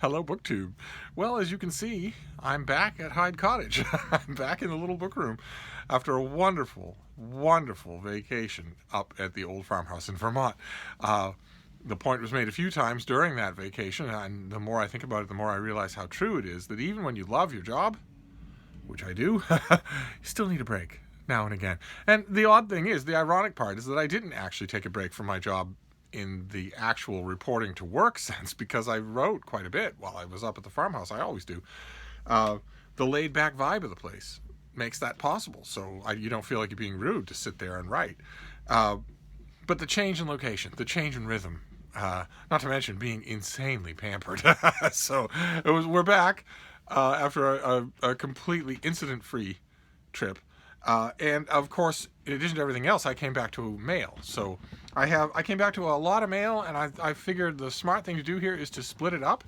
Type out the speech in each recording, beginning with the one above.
Hello, BookTube. Well, as you can see, I'm back at Hyde Cottage. I'm back in the little book room after a wonderful, wonderful vacation up at the old farmhouse in Vermont. The point was made a few times during that vacation, and the more I think about it, the more I realize how true it is that even when you love your job, which I do, you still need a break now and again. And the odd thing is, the ironic part is that I didn't actually take a break from my job in the actual reporting to work sense, because I wrote quite a bit while I was up at the farmhouse. I always do. The laid back vibe of the place makes that possible, so you don't feel like you're being rude to sit there and write. But the change in location, the change in rhythm, not to mention being insanely pampered. So we're back after a completely incident-free trip. And of course, in addition to everything else, I came back to mail. So I came back to a lot of mail, and I figured the smart thing to do here is to split it up,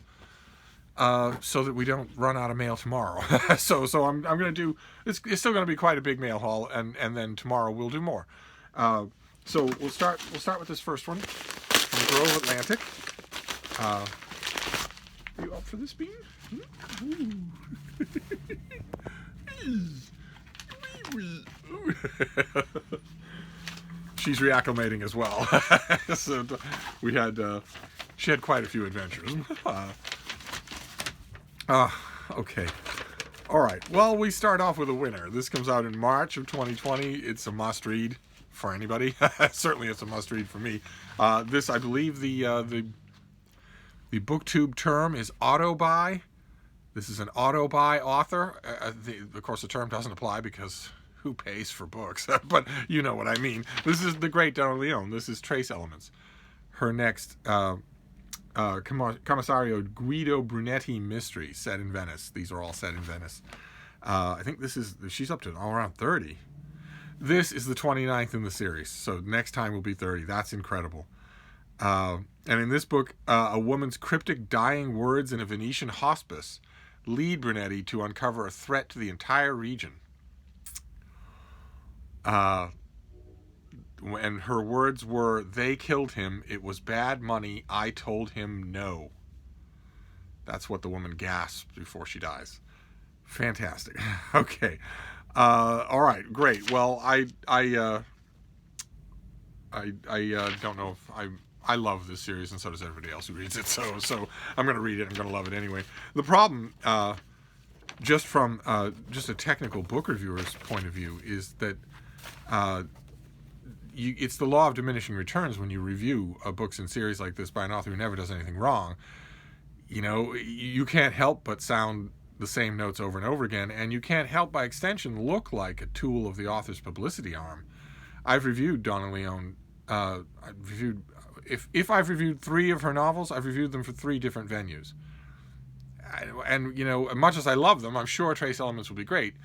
so that we don't run out of mail tomorrow. so I'm going to do, it's still going to be quite a big mail haul, and then tomorrow we'll do more. So we'll start with this first one from Grove Atlantic. Are you up for this, Bean? She's reacclimating as well. So she had quite a few adventures. Okay. All right. Well, we start off with a winner. This comes out in March of 2020. It's a must-read for anybody. Certainly, it's a must-read for me. This, I believe, the BookTube term is auto-buy. This is an auto-buy author. Of course, the term doesn't apply because who pays for books? But you know what I mean. This is the great Donoghue. This is Trace Elements. Her next Commissario Guido Brunetti mystery set in Venice. These are all set in Venice. I think she's up to all around 30. This is the 29th in the series, so next time will be 30. That's incredible. And in this book, a woman's cryptic dying words in a Venetian hospice lead Brunetti to uncover a threat to the entire region. And her words were, "They killed him. It was bad money. I told him no." That's what the woman gasps before she dies. Fantastic. Okay. All right. Great. Well, I don't know if I love this series, and so does everybody else who reads it. So I'm going to read it. I'm going to love it anyway. The problem, just from just a technical book reviewer's point of view, is that it's the law of diminishing returns when you review books in series like this by an author who never does anything wrong. You know, you can't help but sound the same notes over and over again, and you can't help, by extension, look like a tool of the author's publicity arm. I've reviewed Donoghue. If I've reviewed 3 of her novels, I've reviewed them for 3 different venues. And, you know, much as I love them, I'm sure Trace Elements will be great.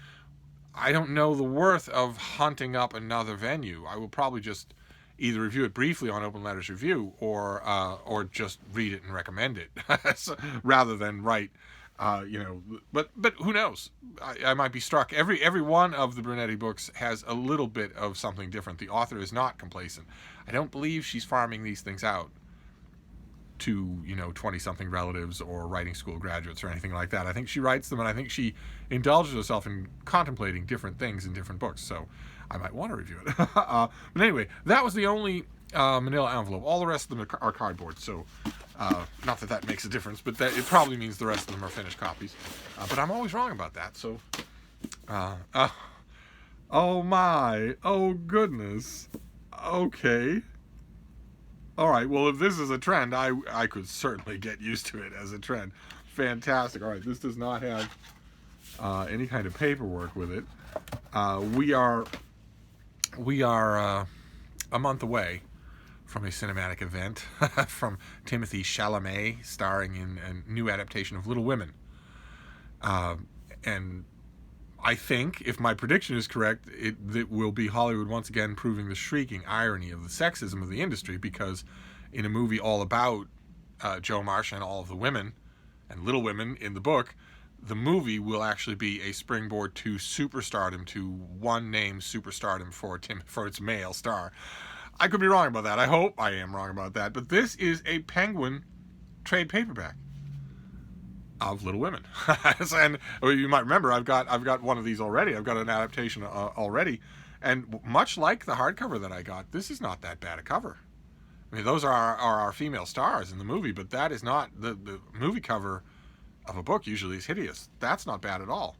I don't know the worth of hunting up another venue. I will probably just either review it briefly on Open Letters Review or just read it and recommend it rather than write, but who knows? I might be struck. Every one of the Brunetti books has a little bit of something different. The author is not complacent. I don't believe she's farming these things out to 20-something relatives or writing school graduates or anything like that. I think she writes them, and I think she indulges herself in contemplating different things in different books. So I might want to review it. But anyway, that was the only manila envelope. All the rest of them are cardboard. So not that makes a difference, but it probably means the rest of them are finished copies. But I'm always wrong about that. So, oh my, oh goodness. Okay. All right, well, if this is a trend, I could certainly get used to it as a trend. Fantastic. All right, this does not have any kind of paperwork with it. We are a month away from a cinematic event from Timothée Chalamet, starring in a new adaptation of Little Women. And I think, if my prediction is correct, it will be Hollywood once again proving the shrieking irony of the sexism of the industry, because in a movie all about Jo March and all of the women and Little Women in the book, the movie will actually be a springboard to superstardom, to one-name superstardom for its male star. I could be wrong about that. I hope I am wrong about that. But this is a Penguin trade paperback. of Little Women. And you might remember, I've got one of these already. I've got an adaptation already, and much like the hardcover that I got, this is not that bad a cover. I mean, those are our female stars in the movie, but that is not the movie cover of a book. Usually is hideous. That's not bad at all.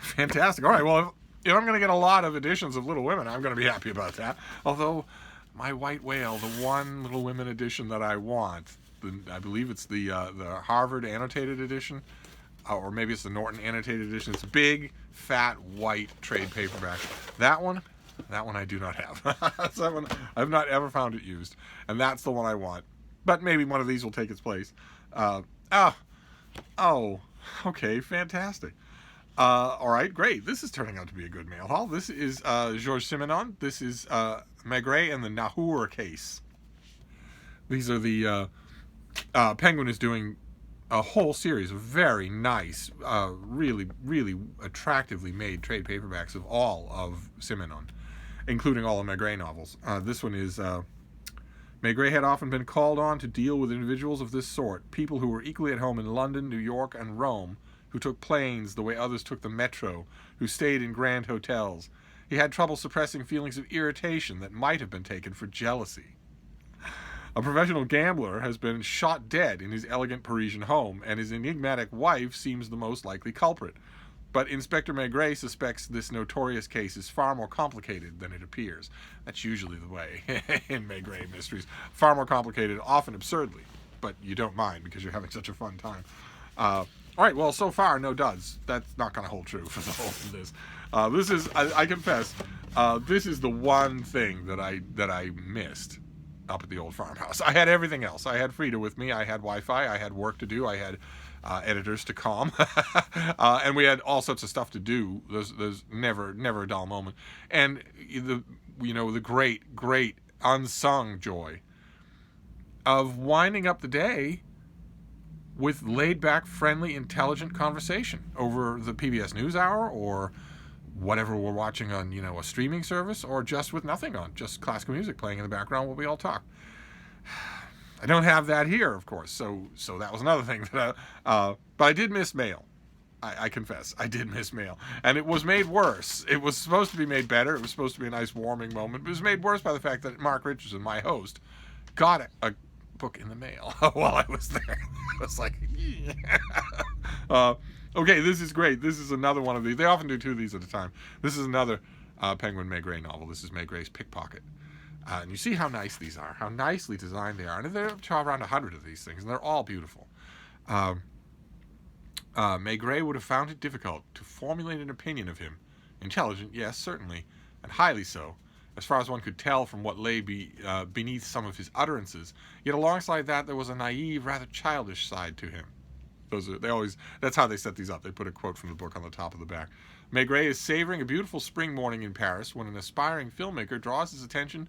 Fantastic. All right. Well, if I'm going to get a lot of editions of Little Women, I'm going to be happy about that. Although my White Whale, the one Little Women edition that I want, I believe it's the Harvard annotated edition, or maybe it's the Norton annotated edition. It's big, fat, white trade paperback. That one I do not have. That one, I've not ever found it used, and that's the one I want. But maybe one of these will take its place. Okay, fantastic. All right, great. This is turning out to be a good mail haul. This is Georges Simenon. This is Maigret and the Nahur case. These are the Penguin is doing a whole series of very nice, really, really attractively made trade paperbacks of all of Simenon, including all of Maigret novels. This one is Maigret had often been called on to deal with individuals of this sort, people who were equally at home in London, New York, and Rome, who took planes the way others took the metro, who stayed in grand hotels. He had trouble suppressing feelings of irritation that might have been taken for jealousy. A professional gambler has been shot dead in his elegant Parisian home, and his enigmatic wife seems the most likely culprit. But Inspector Maigret suspects this notorious case is far more complicated than it appears. That's usually the way in Maigret mysteries. Far more complicated, often absurdly, but you don't mind because you're having such a fun time. All right, well, so far, no duds. That's not going to hold true for the whole of this. This is, I confess, this is the one thing that I missed up at the old farmhouse. I had everything else. I had Frida with me. I had Wi-Fi. I had work to do. I had editors to calm. And we had all sorts of stuff to do. There's never a dull moment. And the great unsung joy of winding up the day with laid-back, friendly, intelligent conversation over the PBS NewsHour or whatever we're watching on, a streaming service, or just with nothing on, just classical music playing in the background while we all talk. I don't have that here, of course, so that was another thing that but I did miss mail. I confess, I did miss mail. And it was made worse. It was supposed to be made better. It was supposed to be a nice warming moment, but it was made worse by the fact that Mark Richardson, my host, got a book in the mail while I was there. I was like, yeah. Okay, this is great. This is another one of these. They often do two of these at a time. This is another Penguin Maigret novel. This is Maigret's Pickpocket. And you see how nice these are, how nicely designed they are. And there are around 100 of these things, and they're all beautiful. Maigret would have found it difficult to formulate an opinion of him. Intelligent, yes, certainly, and highly so, as far as one could tell from what lay beneath some of his utterances. Yet alongside that, there was a naive, rather childish side to him. That's how they set these up. They put a quote from the book on the top of the back. Maigret is savoring a beautiful spring morning in Paris when an aspiring filmmaker draws his attention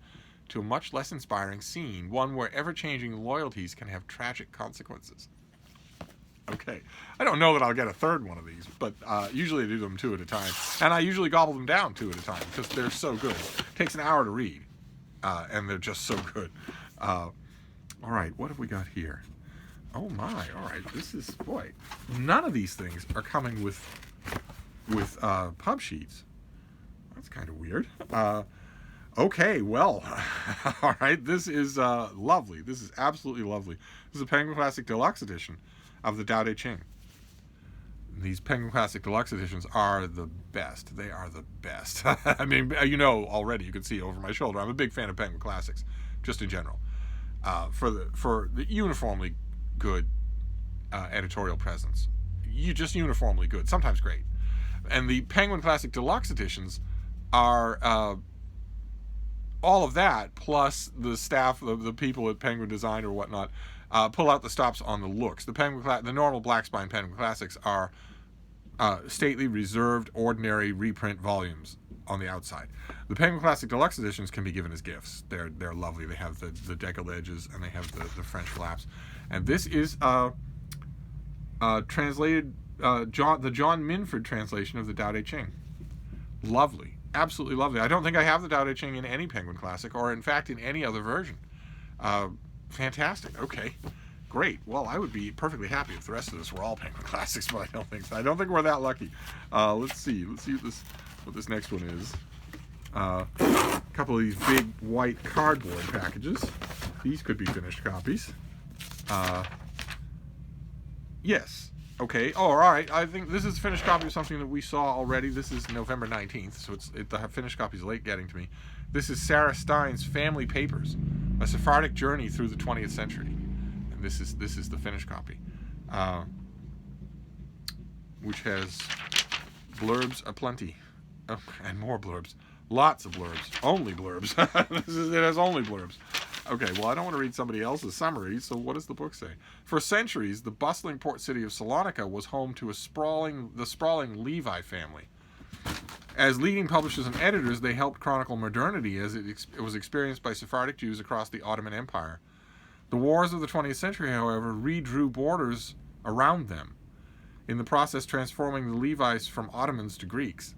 to a much less inspiring scene, one where ever-changing loyalties can have tragic consequences. Okay, I don't know that I'll get a third one of these, but usually I do them two at a time, and I usually gobble them down two at a time because they're so good. It takes an hour to read, and they're just so good. All right, what have we got here? Oh my, all right, this is, boy, none of these things are coming with pub sheets. That's kind of weird. Okay, well, all right, this is lovely. This is absolutely lovely. This is a Penguin Classic Deluxe edition of the Tao Te Ching. These Penguin Classic Deluxe editions are the best. They are the best. I mean, already, you can see over my shoulder, I'm a big fan of Penguin Classics, just in general. For the uniformly good editorial presence. Just uniformly good, sometimes great. And the Penguin Classic Deluxe editions are all of that, plus the staff, the people at Penguin Design or whatnot, pull out the stops on the looks. The normal black spine Penguin Classics are stately, reserved, ordinary reprint volumes on the outside. The Penguin Classic Deluxe editions can be given as gifts. They're lovely. They have the deckled edges and they have the French flaps. And this is translated the John Minford translation of the Tao Te Ching. Lovely, absolutely lovely. I don't think I have the Tao Te Ching in any Penguin Classic, or in fact in any other version. Fantastic. Okay, Great. Well, I would be perfectly happy if the rest of this were all Penguin Classics, but I don't think so. I don't think we're that lucky. Let's see. Let's see what this next one is. A couple of these big white cardboard packages. These could be finished copies. Yes. Okay. Oh, all right. I think this is a finished copy of something that we saw already. This is November 19th, so the finished copy is late getting to me. This is Sarah Stein's Family Papers, a Sephardic journey through the 20th century. And this is the finished copy, which has blurbs aplenty, and more blurbs. Lots of blurbs. Only blurbs. It has only blurbs. Okay, well, I don't want to read somebody else's summary, so what does the book say? For centuries, the bustling port city of Salonika was home to the sprawling Levi family. As leading publishers and editors, they helped chronicle modernity as it was experienced by Sephardic Jews across the Ottoman Empire. The wars of the 20th century, however, redrew borders around them, in the process transforming the Levites from Ottomans to Greeks.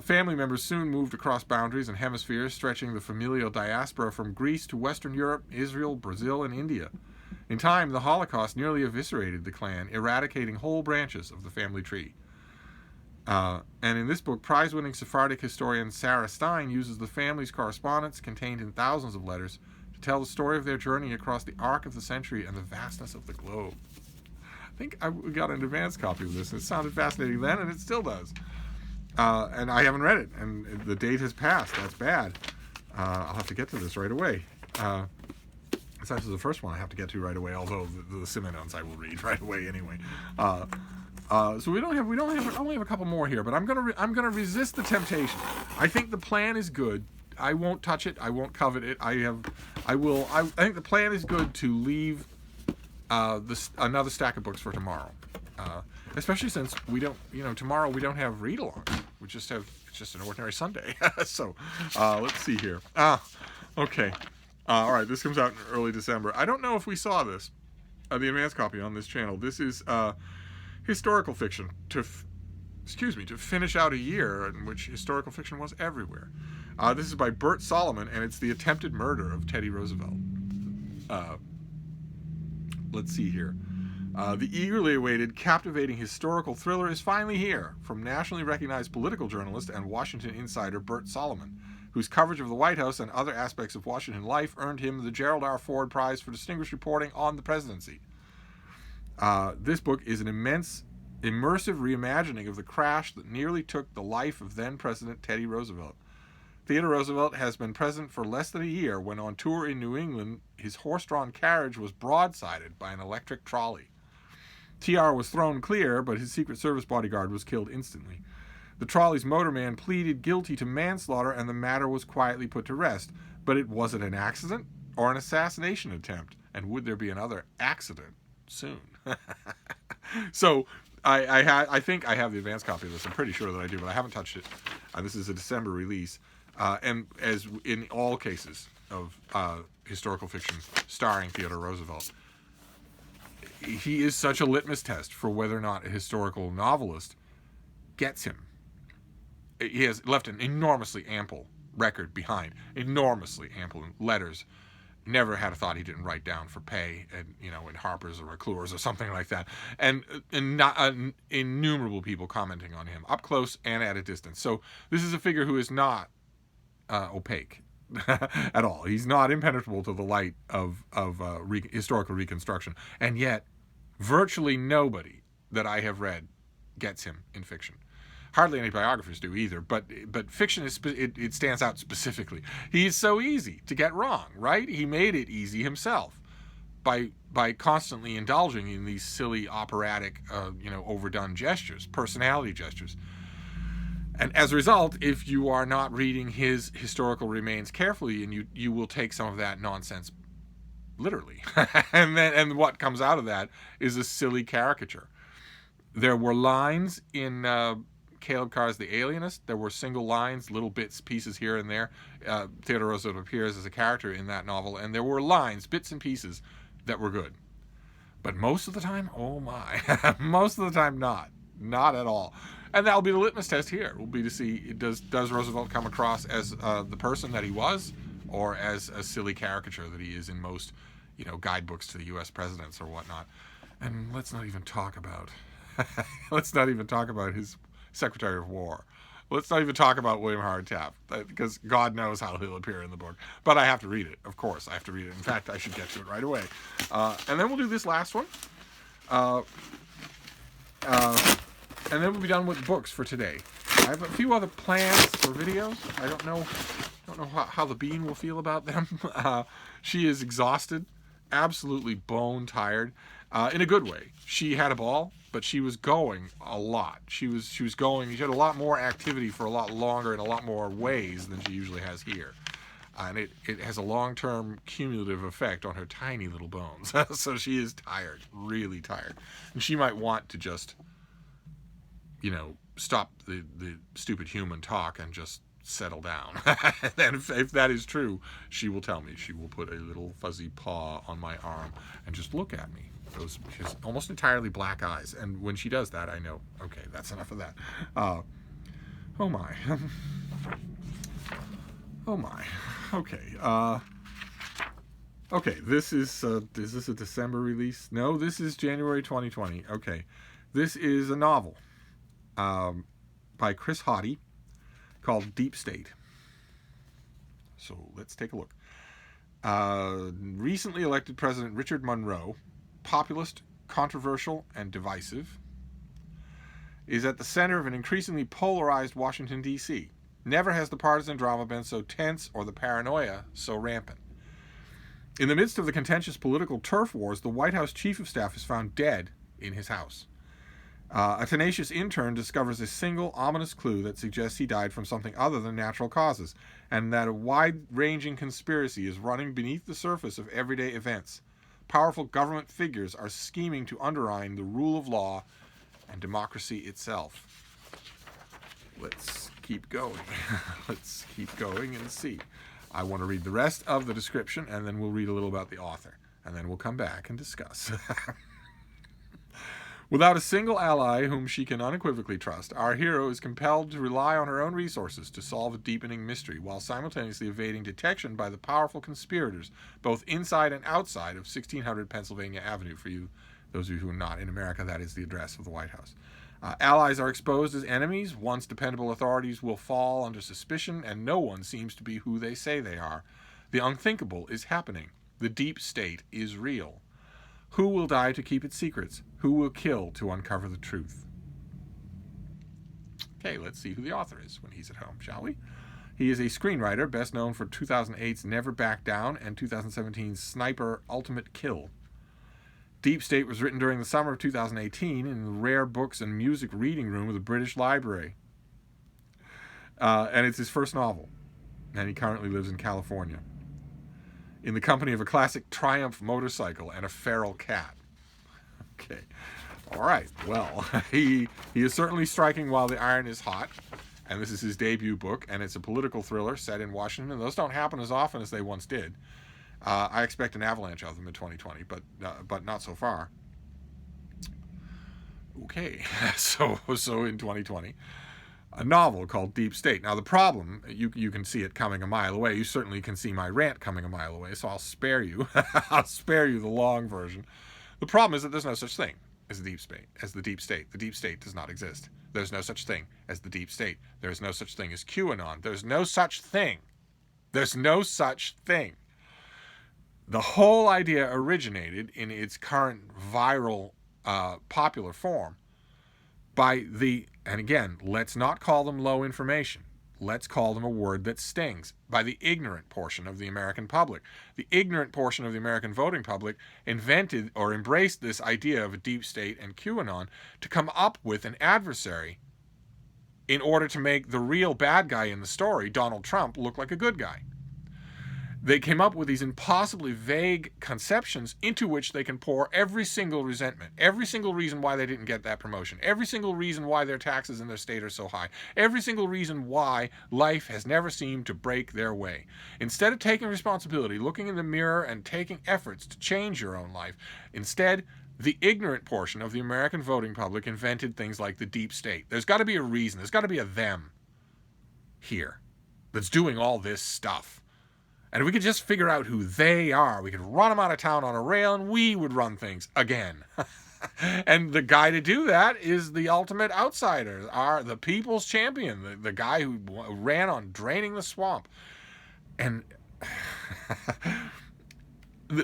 Family members soon moved across boundaries and hemispheres, stretching the familial diaspora from Greece to Western Europe, Israel, Brazil, and India. In time, the Holocaust nearly eviscerated the clan, eradicating whole branches of the family tree. And in this book, prize-winning Sephardic historian Sarah Stein uses the family's correspondence, contained in thousands of letters, to tell the story of their journey across the arc of the century and the vastness of the globe. I think I got an advanced copy of this. It sounded fascinating then, and it still does. And I haven't read it, and the date has passed. That's bad. I'll have to get to this right away. This is the first one I have to get to right away, although the Simenons I will read right away anyway. So we only have a couple more here, but I'm gonna resist the temptation. I think the plan is good. I won't touch it. I won't covet it. I think the plan is good to leave another stack of books for tomorrow. Especially since tomorrow we don't have read-along. It's just an ordinary Sunday. So, let's see here. Okay. All right, this comes out in early December. I don't know if we saw this, the advanced copy on this channel. This is historical fiction to finish out a year in which historical fiction was everywhere. This is by Bert Solomon, and it's The Attempted Murder of Teddy Roosevelt. Let's see here. The eagerly awaited, captivating historical thriller is finally here from nationally recognized political journalist and Washington insider Bert Solomon, whose coverage of the White House and other aspects of Washington life earned him the Gerald R. Ford Prize for Distinguished Reporting on the Presidency. This book is an immense, immersive reimagining of the crash that nearly took the life of then-President Teddy Roosevelt. Theodore Roosevelt has been president for less than a year when on tour in New England, his horse-drawn carriage was broadsided by an electric trolley. TR was thrown clear, but his Secret Service bodyguard was killed instantly. The trolley's motorman pleaded guilty to manslaughter, and the matter was quietly put to rest. But it wasn't an accident or an assassination attempt, and would there be another accident soon? So I think I have the advanced copy of this. I'm pretty sure that I do, but I haven't touched it. This is a December release, and as in all cases of historical fiction starring Theodore Roosevelt, he is such a litmus test for whether or not a historical novelist gets him. He has left an enormously ample record behind, enormously ample letters. Never had a thought he didn't write down for pay, and in Harper's or McClure's or something like that, and not innumerable people commenting on him up close and at a distance. So this is a figure who is not opaque at all. He's not impenetrable to the light of historical reconstruction, and yet virtually nobody that I have read gets him in fiction. Hardly any biographers do either, but fiction it stands out specifically. He's so easy to get wrong, right? He made it easy himself by constantly indulging in these silly operatic, overdone gestures, personality gestures. And as a result, if you are not reading his historical remains carefully, and you will take some of that nonsense literally, and what comes out of that is a silly caricature. There were lines in Caleb Carr's The Alienist. There were single lines, little bits, pieces here and there. Theodore Roosevelt appears as a character in that novel, and there were lines, bits and pieces that were good. But most of the time, oh my, most of the time not at all. And that'll be the litmus test here. Will be to see, does Roosevelt come across as the person that he was, or as a silly caricature that he is in most guidebooks to the U.S. presidents or whatnot. And let's not even talk about his Secretary of War. Let's not even talk about William Howard Taft, because God knows how he'll appear in the book. But I have to read it, of course. I have to read it. In fact, I should get to it right away. And then we'll do this last one. And then we'll be done with books for today. I have a few other plans for videos. I don't know how the bean will feel about them. She is exhausted, absolutely bone tired, in a good way. She had a ball, but she was going a lot. She had a lot more activity for a lot longer in a lot more ways than she usually has here. And it has a long-term cumulative effect on her tiny little bones. So she is tired, really tired. And she might want to just, stop the stupid human talk and just settle down. And if that is true, she will tell me. She will put a little fuzzy paw on my arm and just look at me. Those his almost entirely black eyes. And when she does that, I know, okay, that's enough of that. Oh my. Oh my. Okay. Okay, is this a December release? No, this is January 2020. Okay. This is a novel by Chris Hadi called Deep State. So let's take a look. Recently elected President Richard Monroe, populist, controversial, and divisive, is at the center of an increasingly polarized Washington, D.C. Never has the partisan drama been so tense or the paranoia so rampant. In the midst of the contentious political turf wars, the White House Chief of Staff is found dead in his house. A tenacious intern discovers a single ominous clue that suggests he died from something other than natural causes, and that a wide-ranging conspiracy is running beneath the surface of everyday events. Powerful government figures are scheming to undermine the rule of law and democracy itself. Let's keep going. Let's keep going and see. I want to read the rest of the description, and then we'll read a little about the author, and then we'll come back and discuss. Without a single ally whom she can unequivocally trust, our hero is compelled to rely on her own resources to solve a deepening mystery, while simultaneously evading detection by the powerful conspirators, both inside and outside of 1600 Pennsylvania Avenue. For you, those of you who are not in America, that is the address of the White House. Allies are exposed as enemies. Once dependable authorities will fall under suspicion, and no one seems to be who they say they are. The unthinkable is happening. The deep state is real. Who will die to keep its secrets? Who will kill to uncover the truth? Okay, let's see who the author is when he's at home, shall we? He is a screenwriter, best known for 2008's Never Back Down and 2017's Sniper Ultimate Kill. Deep State was written during the summer of 2018 in the rare books and music reading room of the British Library. And it's his first novel, and he currently lives in California, in the company of a classic Triumph motorcycle and a feral cat. Okay. All right. Well, he is certainly striking while the iron is hot, and this is his debut book, and it's a political thriller set in Washington, and those don't happen as often as they once did. I expect an avalanche of them in 2020, but not so far. Okay. So in 2020, a novel called Deep State. Now, the problem, you can see it coming a mile away. You certainly can see my rant coming a mile away, so I'll spare you. I'll spare you the long version. The problem is that there's no such thing as the deep state. The deep state does not exist. There's no such thing as the deep state. There's no such thing as QAnon. There's no such thing. There's no such thing. The whole idea originated in its current viral, popular form by and again, let's not call them low information. Let's call them a word that stings. By the ignorant portion of the American public. The ignorant portion of the American voting public invented or embraced this idea of a deep state and QAnon to come up with an adversary in order to make the real bad guy in the story, Donald Trump, look like a good guy. They came up with these impossibly vague conceptions into which they can pour every single resentment, every single reason why they didn't get that promotion, every single reason why their taxes in their state are so high, every single reason why life has never seemed to break their way. Instead of taking responsibility, looking in the mirror and taking efforts to change your own life, instead, the ignorant portion of the American voting public invented things like the deep state. There's got to be a reason. There's got to be a them here that's doing all this stuff. And if we could just figure out who they are, we could run them out of town on a rail and we would run things again. And the guy to do that is the ultimate outsider, the people's champion, the guy who ran on draining the swamp. And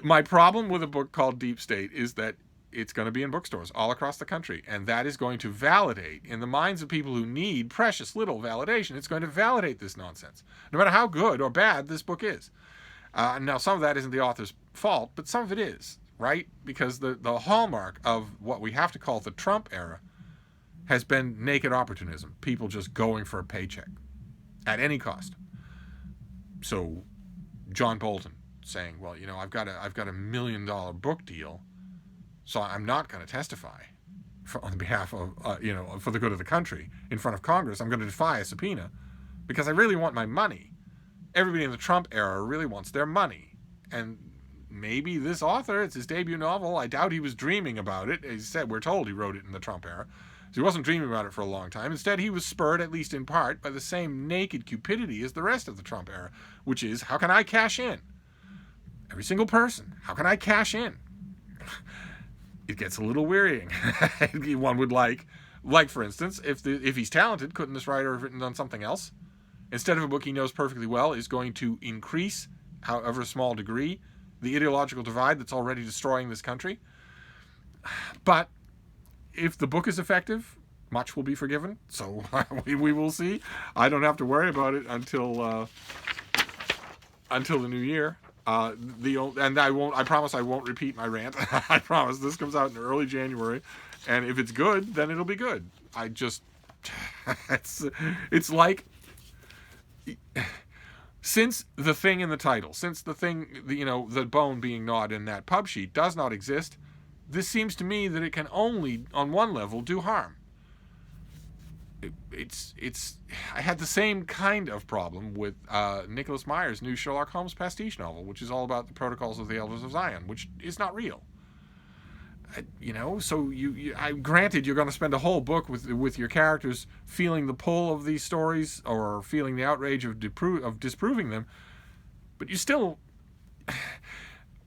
my problem with a book called Deep State is that it's going to be in bookstores all across the country, and that is going to validate, in the minds of people who need precious little validation, it's going to validate this nonsense, no matter how good or bad this book is. Now, some of that isn't the author's fault, but some of it is, right? Because the hallmark of what we have to call the Trump era has been naked opportunism, people just going for a paycheck at any cost. So John Bolton saying, well, I've got a $1 million book deal, so I'm not going to testify on behalf of, for the good of the country in front of Congress. I'm going to defy a subpoena because I really want my money. Everybody in the Trump era really wants their money. And maybe this author, it's his debut novel. I doubt he was dreaming about it. We're told he wrote it in the Trump era. So he wasn't dreaming about it for a long time. Instead, he was spurred, at least in part, by the same naked cupidity as the rest of the Trump era, which is, how can I cash in? Every single person. How can I cash in? It gets a little wearying. One would like for instance, if he's talented, couldn't this writer have written on something else? Instead of a book he knows perfectly well is going to increase, however small degree, the ideological divide that's already destroying this country. But if the book is effective, much will be forgiven. So we will see. I don't have to worry about it until the new year. I promise I won't repeat my rant. I promise this comes out in early January, and if it's good, then it'll be good. It's like, since the thing in the title, since the thing, the bone being gnawed in that pub sheet does not exist, this seems to me that it can only, on one level, do harm. I had the same kind of problem with Nicholas Meyer's new Sherlock Holmes pastiche novel, which is all about the protocols of the Elders of Zion, which is not real. So granted, you're going to spend a whole book with your characters feeling the pull of these stories or feeling the outrage of disproving them, but you still.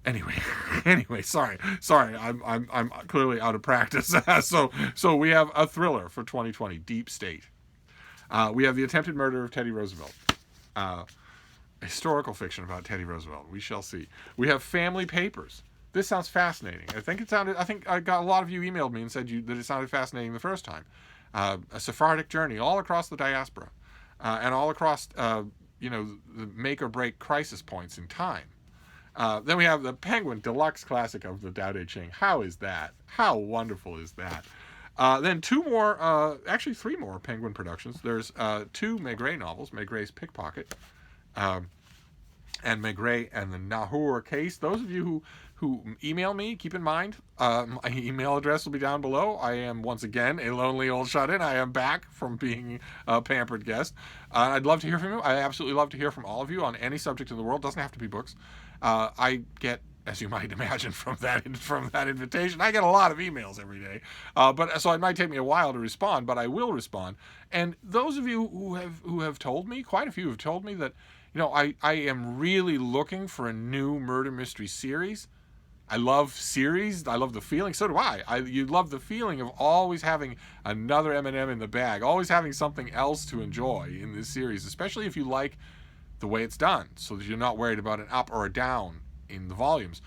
Anyway, sorry. I'm clearly out of practice. So we have a thriller for 2020, Deep State. We have The Attempted Murder of Teddy Roosevelt. Historical fiction about Teddy Roosevelt. We shall see. We have Family Papers. This sounds fascinating. I think I got a lot of you emailed me and said that it sounded fascinating the first time. A Sephardic journey all across the diaspora, and all across the make or break crisis points in time. Then we have the Penguin Deluxe Classic of the Tao Te Ching. How is that? How wonderful is that? Then three more Penguin productions. There's two Maigret novels, Maigret's Pickpocket, and Maigret and the Nahur Case. Those of you who email me, keep in mind, my email address will be down below. I am, once again, a lonely old shut-in. I am back from being a pampered guest. I'd love to hear from you. I absolutely love to hear from all of you on any subject in the world. Doesn't have to be books. I get, as you might imagine from that invitation, I get a lot of emails every day. So it might take me a while to respond, but I will respond. And those of you who have told me, quite a few have told me that, I am really looking for a new murder mystery series. I love series. I love the feeling. So do I. You love the feeling of always having another M&M in the bag, always having something else to enjoy in this series, especially if you like the way it's done, so that you're not worried about an up or a down in the volumes.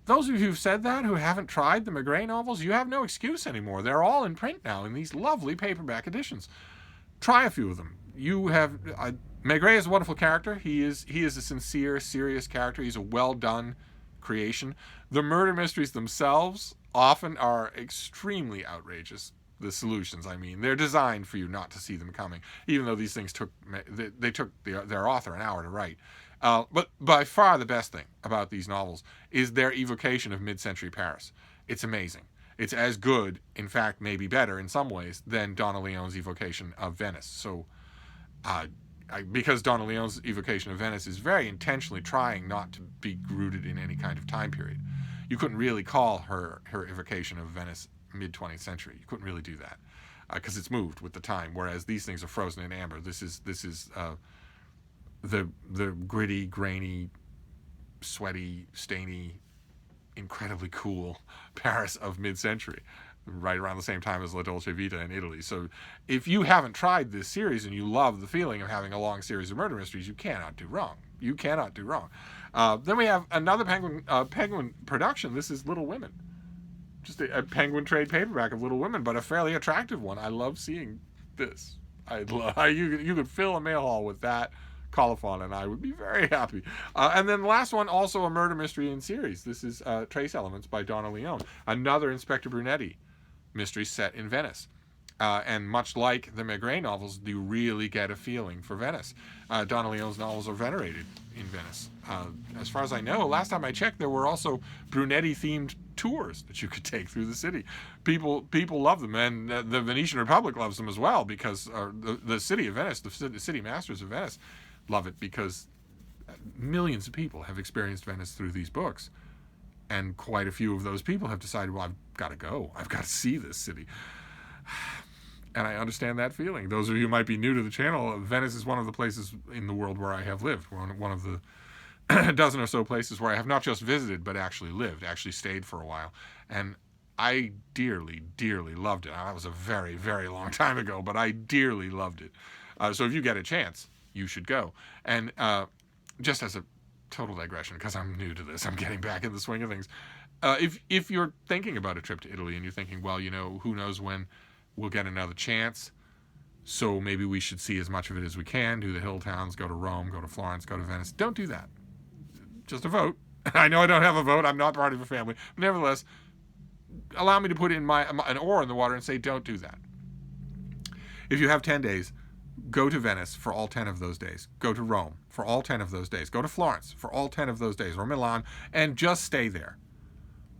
Those of you who've said that, who haven't tried the Maigret novels, you have no excuse anymore. They're all in print now in these lovely paperback editions. Try a few of them. Maigret is a wonderful character. He is a sincere, serious character. He's a well-done creation. The murder mysteries themselves often are extremely outrageous. The solutions, they're designed for you not to see them coming, even though these things took their author an hour to write. But by far the best thing about these novels is their evocation of mid-century Paris. It's amazing. It's as good, in fact, maybe better in some ways, than Donna Leon's evocation of Venice. So, because Donna Leon's evocation of Venice is very intentionally trying not to be rooted in any kind of time period, you couldn't really call her evocation of Venice mid-20th century. You couldn't really do that because it's moved with the time, whereas these things are frozen in amber. This is the gritty, grainy sweaty, stainy, incredibly cool Paris of mid-century, right around the same time as La Dolce Vita in Italy. So if you haven't tried this series and you love the feeling of having a long series of murder mysteries, you cannot do wrong. You cannot do wrong. Then we have another Penguin production. This is Little Women. Just a Penguin trade paperback of Little Women, but a fairly attractive one. I love seeing this. You could fill a mail haul with that colophon, and I would be very happy. And then the last one, also a murder mystery in series. This is Trace Elements by Donna Leone, another Inspector Brunetti mystery set in Venice. And much like the Maigret novels, you really get a feeling for Venice. Donna Leone's novels are venerated in Venice. As far as I know, last time I checked, there were also Brunetti-themed tours that you could take through the city. People love them, and the Venetian Republic loves them as well, because the city of Venice, the city masters of Venice, love it because millions of people have experienced Venice through these books, and quite a few of those people have decided, well, I've got to go. I've got to see this city. And I understand that feeling. Those of you who might be new to the channel, Venice is one of the places in the world where I have lived. One of the dozen or so places where I have not just visited, but actually lived, actually stayed for a while. And I dearly, dearly loved it. That was a very, very long time ago, but I dearly loved it. So if you get a chance, you should go. And just as a total digression, because I'm new to this, I'm getting back in the swing of things. If you're thinking about a trip to Italy and you're thinking, well, who knows when we'll get another chance, so maybe we should see as much of it as we can, do the hill towns, go to Rome, go to Florence, go to Venice. Don't do that. Just a vote. I know I don't have a vote. I'm not part of a family. But nevertheless, allow me to put in an oar in the water and say, don't do that. If you have 10 days, go to Venice for all 10 of those days. Go to Rome for all 10 of those days. Go to Florence for all 10 of those days, or Milan, and just stay there.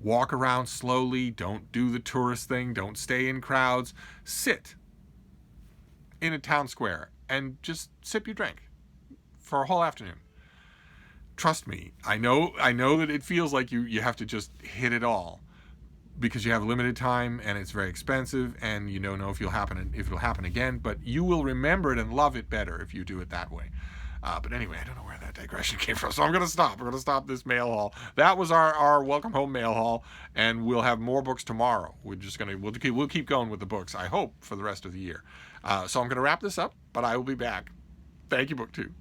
Walk around slowly. Don't do the tourist thing. Don't stay in crowds. Sit in a town square and just sip your drink for a whole afternoon. Trust me, I know that it feels like you have to just hit it all because you have limited time and it's very expensive and you don't know if it'll happen again, but you will remember it and love it better if you do it that way. But anyway, I don't know where that digression came from, so I'm going to stop. We're going to stop this mail haul. That was our welcome home mail haul, and we'll have more books tomorrow. We'll keep going with the books, I hope, for the rest of the year. So I'm going to wrap this up, but I will be back. Thank you, BookTube.